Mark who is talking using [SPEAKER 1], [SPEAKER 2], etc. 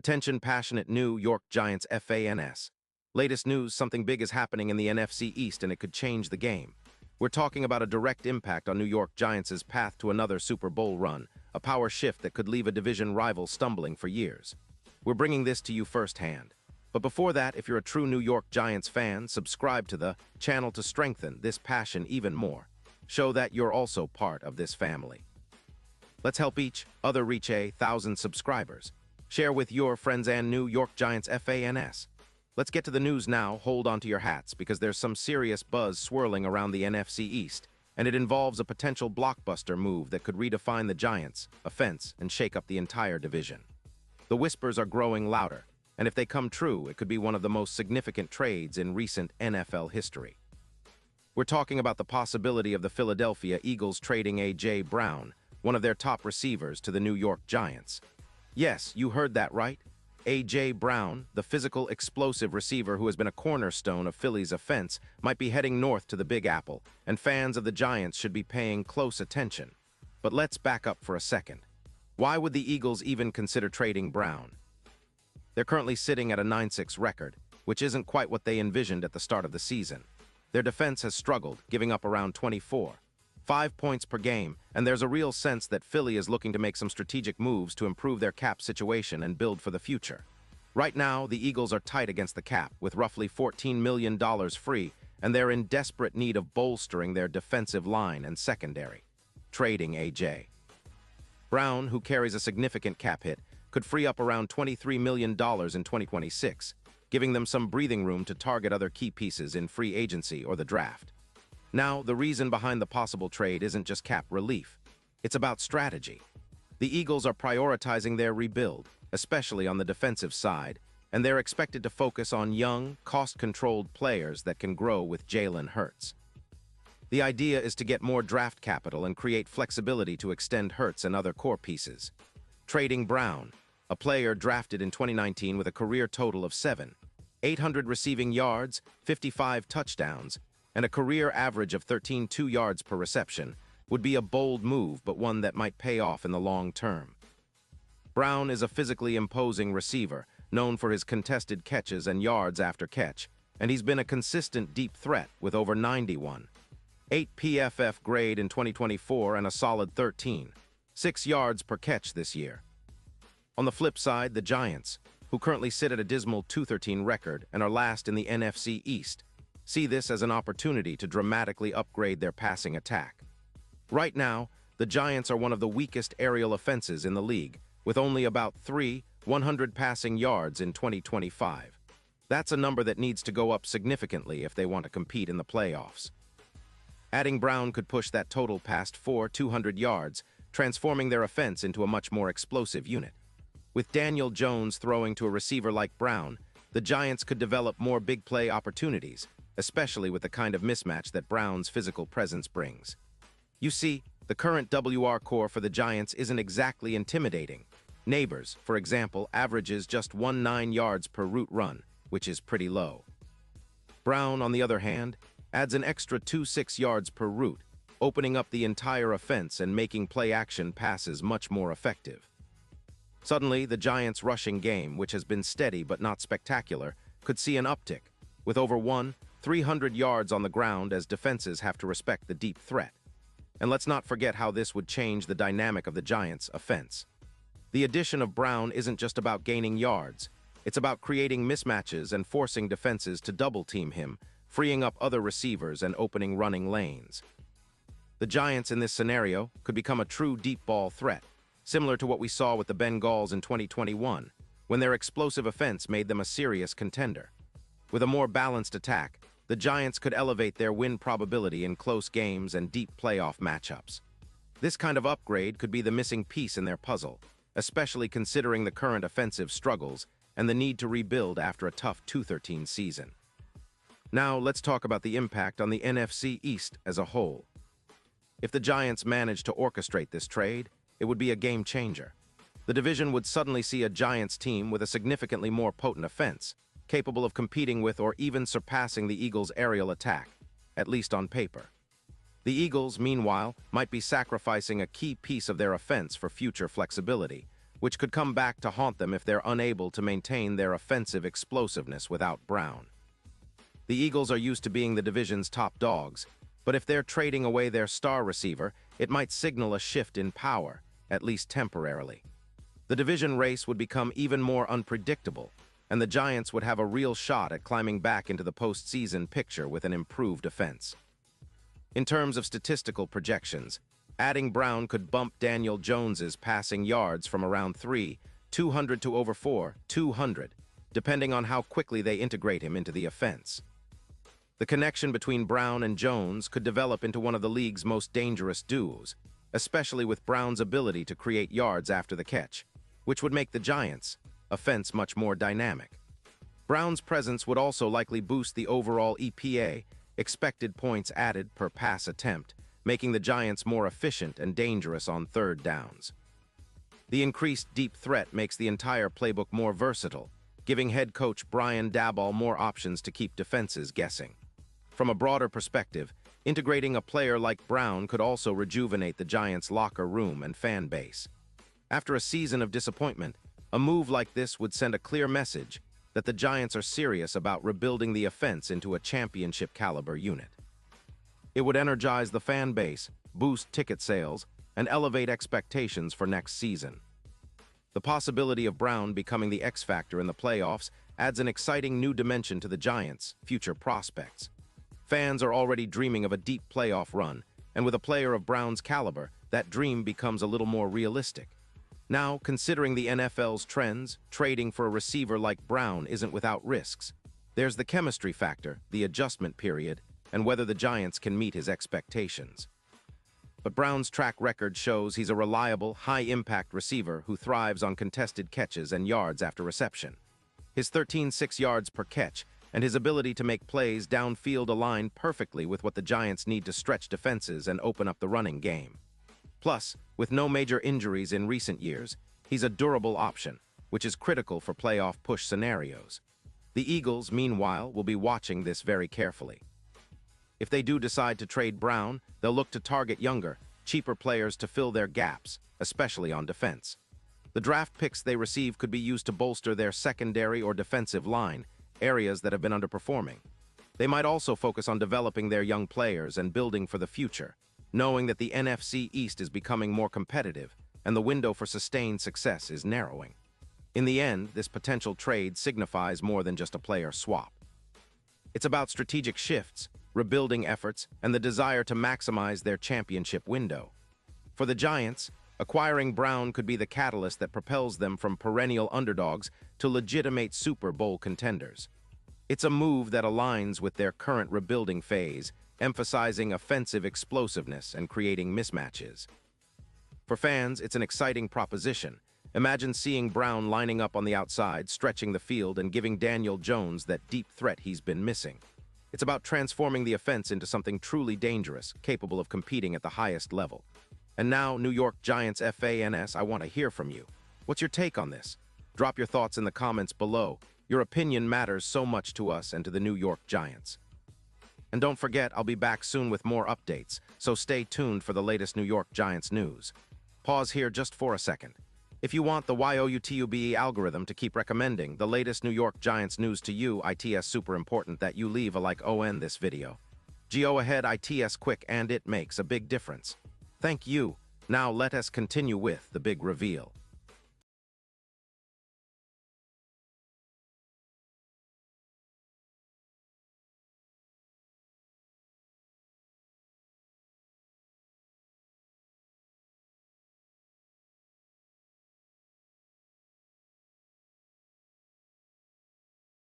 [SPEAKER 1] Attention passionate New York Giants fans. Latest news, something big is happening in the NFC East and it could change the game. We're talking about a direct impact on New York Giants' path to another Super Bowl run, a power shift that could leave a division rival stumbling for years. We're bringing this to you firsthand. But before that, if you're a true New York Giants fan, subscribe to the channel to strengthen this passion even more. Show that you're also part of this family. Let's help each other reach 1,000 subscribers. Share with your friends and New York Giants fans. Let's get to the news now. Hold on to your hats because there's some serious buzz swirling around the NFC East, and it involves a potential blockbuster move that could redefine the Giants' offense and shake up the entire division. The whispers are growing louder, and if they come true, it could be one of the most significant trades in recent NFL history. We're talking about the possibility of the Philadelphia Eagles trading A.J. Brown, one of their top receivers, to the New York Giants. Yes, you heard that right. A.J. Brown, the physical, explosive receiver who has been a cornerstone of Philly's offense, might be heading north to the Big Apple, and fans of the Giants should be paying close attention. But let's back up for a second. Why would the Eagles even consider trading Brown? They're currently sitting at a 9-6 record, which isn't quite what they envisioned at the start of the season. Their defense has struggled, giving up around 5 points per game, and there's a real sense that Philly is looking to make some strategic moves to improve their cap situation and build for the future. Right now, the Eagles are tight against the cap, with roughly $14 million free, and they're in desperate need of bolstering their defensive line and secondary. Trading A.J. Brown, who carries a significant cap hit, could free up around $23 million in 2026, giving them some breathing room to target other key pieces in free agency or the draft. Now, the reason behind the possible trade isn't just cap relief. It's about strategy. The Eagles are prioritizing their rebuild, especially on the defensive side, and they're expected to focus on young, cost-controlled players that can grow with Jalen Hurts. The idea is to get more draft capital and create flexibility to extend Hurts and other core pieces. Trading Brown, a player drafted in 2019 with a career total of 800 receiving yards, 55 touchdowns, and a career average of 13.2 yards per reception, would be a bold move, but one that might pay off in the long term. Brown is a physically imposing receiver, known for his contested catches and yards after catch, and he's been a consistent deep threat with over 91.8 PFF grade in 2024 and a solid 13.6 yards per catch this year. On the flip side, the Giants, who currently sit at a dismal 2-13 record and are last in the NFC East, see this as an opportunity to dramatically upgrade their passing attack. Right now, the Giants are one of the weakest aerial offenses in the league, with only about 100 passing yards in 2025. That's a number that needs to go up significantly if they want to compete in the playoffs. Adding Brown could push that total past 200 yards, transforming their offense into a much more explosive unit. With Daniel Jones throwing to a receiver like Brown, the Giants could develop more big play opportunities, especially with the kind of mismatch that Brown's physical presence brings. You see, the current WR core for the Giants isn't exactly intimidating. Neighbors, for example, averages just 19 yards per route run, which is pretty low. Brown, on the other hand, adds an extra 26 yards per route, opening up the entire offense and making play-action passes much more effective. Suddenly, the Giants' rushing game, which has been steady but not spectacular, could see an uptick, with over 300 yards on the ground as defenses have to respect the deep threat. And let's not forget how this would change the dynamic of the Giants' offense. The addition of Brown isn't just about gaining yards, it's about creating mismatches and forcing defenses to double-team him, freeing up other receivers and opening running lanes. The Giants in this scenario could become a true deep ball threat, similar to what we saw with the Bengals in 2021, when their explosive offense made them a serious contender. With a more balanced attack, the Giants could elevate their win probability in close games and deep playoff matchups. This kind of upgrade could be the missing piece in their puzzle, especially considering the current offensive struggles and the need to rebuild after a tough 2-13 season. Now, let's talk about the impact on the NFC East as a whole. If the Giants managed to orchestrate this trade, it would be a game changer. The division would suddenly see a Giants team with a significantly more potent offense, capable of competing with or even surpassing the Eagles' aerial attack, at least on paper. The Eagles, meanwhile, might be sacrificing a key piece of their offense for future flexibility, which could come back to haunt them if they're unable to maintain their offensive explosiveness without Brown. The Eagles are used to being the division's top dogs, but if they're trading away their star receiver, it might signal a shift in power, at least temporarily. The division race would become even more unpredictable, and the Giants would have a real shot at climbing back into the postseason picture with an improved offense. In terms of statistical projections, adding Brown could bump Daniel Jones's passing yards from around 200 to over 200, depending on how quickly they integrate him into the offense. The connection between Brown and Jones could develop into one of the league's most dangerous duos, especially with Brown's ability to create yards after the catch, which would make the Giants' offense much more dynamic. Brown's presence would also likely boost the overall EPA, expected points added per pass attempt, making the Giants more efficient and dangerous on third downs. The increased deep threat makes the entire playbook more versatile, giving head coach Brian Daboll more options to keep defenses guessing. From a broader perspective, integrating a player like Brown could also rejuvenate the Giants' locker room and fan base. After a season of disappointment, a move like this would send a clear message that the Giants are serious about rebuilding the offense into a championship-caliber unit. It would energize the fan base, boost ticket sales, and elevate expectations for next season. The possibility of Brown becoming the X factor in the playoffs adds an exciting new dimension to the Giants' future prospects. Fans are already dreaming of a deep playoff run, and with a player of Brown's caliber, that dream becomes a little more realistic. Now, considering the NFL's trends, trading for a receiver like Brown isn't without risks. There's the chemistry factor, the adjustment period, and whether the Giants can meet his expectations. But Brown's track record shows he's a reliable, high-impact receiver who thrives on contested catches and yards after reception. His 13.6 yards per catch and his ability to make plays downfield align perfectly with what the Giants need to stretch defenses and open up the running game. Plus, with no major injuries in recent years, he's a durable option, which is critical for playoff push scenarios. The Eagles, meanwhile, will be watching this very carefully. If they do decide to trade Brown, they'll look to target younger, cheaper players to fill their gaps, especially on defense. The draft picks they receive could be used to bolster their secondary or defensive line, areas that have been underperforming. They might also focus on developing their young players and building for the future, knowing that the NFC East is becoming more competitive and the window for sustained success is narrowing. In the end, this potential trade signifies more than just a player swap. It's about strategic shifts, rebuilding efforts, and the desire to maximize their championship window. For the Giants, acquiring Brown could be the catalyst that propels them from perennial underdogs to legitimate Super Bowl contenders. It's a move that aligns with their current rebuilding phase, emphasizing offensive explosiveness and creating mismatches. For fans, it's an exciting proposition. Imagine seeing Brown lining up on the outside, stretching the field, and giving Daniel Jones that deep threat he's been missing. It's about transforming the offense into something truly dangerous, capable of competing at the highest level. And now, New York Giants fans, I want to hear from you. What's your take on this? Drop your thoughts in the comments below. Your opinion matters so much to us and to the New York Giants. And don't forget, I'll be back soon with more updates, so stay tuned for the latest New York Giants news. Pause here just for a second. If you want the YOUTUBE algorithm to keep recommending the latest New York Giants news to you, it's super important that you leave a like on this video. Go ahead, it's quick and it makes a big difference. Thank you. Now let us continue with the big reveal.